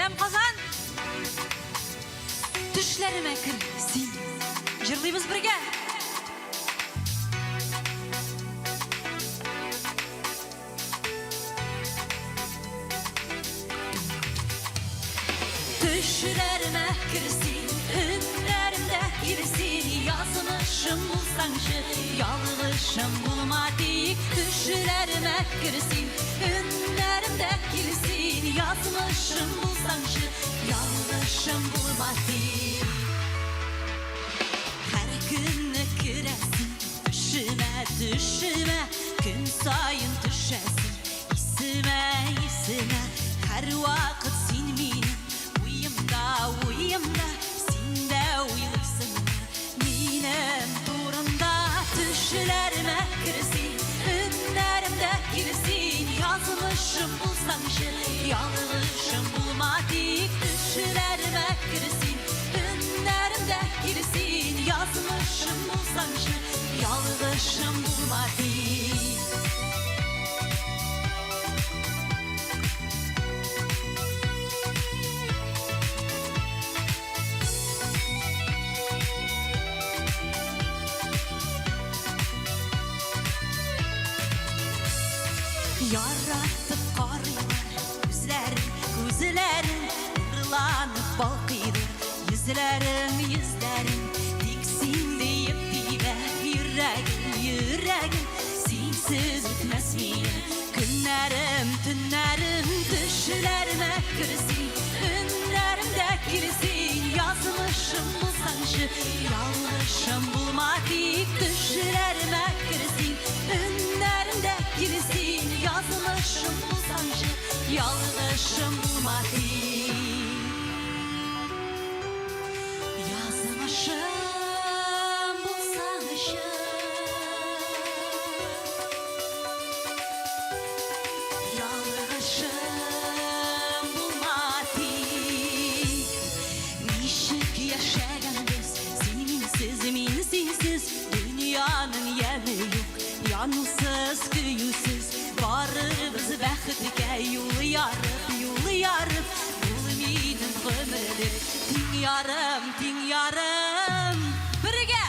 Kerem Kazan. Düşlerime kirsin. Jırlayımız birge. Düşlerime kirsin. Hünlerimde girsin. Yazmışım bulsanşı. Yanlışım bulmadık. Düşlerime kirsin. Hünlerimde girsin. Yazmışım bulsanşı. Yanlışım bulmadık. Her gün kiresin. Düşüme düşüme. Gün sayın düşesin. İsime her vakit sin benim. Uyumda sen de uyulursun. Benim durumda düşlerime kirsin. Hünlerimde girsin. Yazmışım bulsanşı. Yanlışım bulmadık. Düşlerime kirsin. Hünlerimde girsin. Yazmışım bulsanşı. Yanlışım bulmadık. Yaratıp karlar gözlerin nurlanıp balkıydır. Yüzlerin diksin deyip dibe yüreğim sensiz bitmez miyim? Günlerim tünlerim düşlerime kirsin. Hünlerimde girsin. Yazmışım bulsanşı. Yanlışım bulmadık. Düşlerime kirsin. Hünlerimde girsin. Yazmışım bulsanşı. Yanlışım bulmadık. Yazmışım bulsanşı. Yanlışım bulmadık. Nişik yaşayan biz minsiz dünyanın yemi yok. Yansız kıyısız varırız bəxtke yolu yarıp bul benim ömrüm. Din yarım birge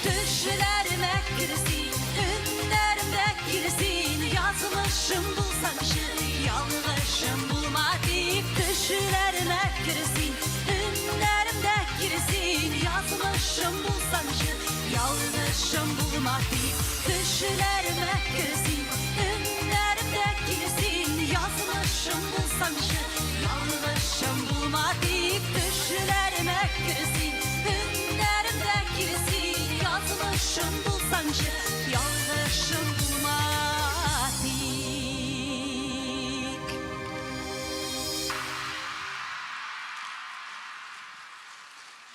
düşlerime kirsin. Hünlerimde girsin. Yazmışım bulsanşı. Yanlışım bulmadık. Düşlerime kirsin. Hünlerimde girsin. Yazmışım bulsanşı. Yanlışım bulmadık. Düşlerime kirsin. Hünlerimde girsin. Yazmışım bulsanşı. Yanlışım bulmadık. Düşlerime kirsin. Hünlerimde girsin. Yazmışım bulsanşı. Yanlışım bulmadık.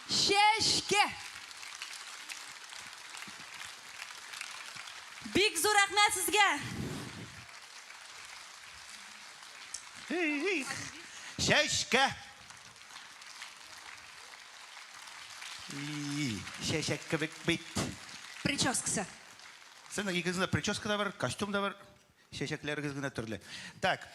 Şeşke. Big zor rahmet sizge. Şeşke. Şeşek kebek bit. Прическасы. Senin ikisinde прическа da var, kostüm da var. Şeşekler kızgına türlü. Tak.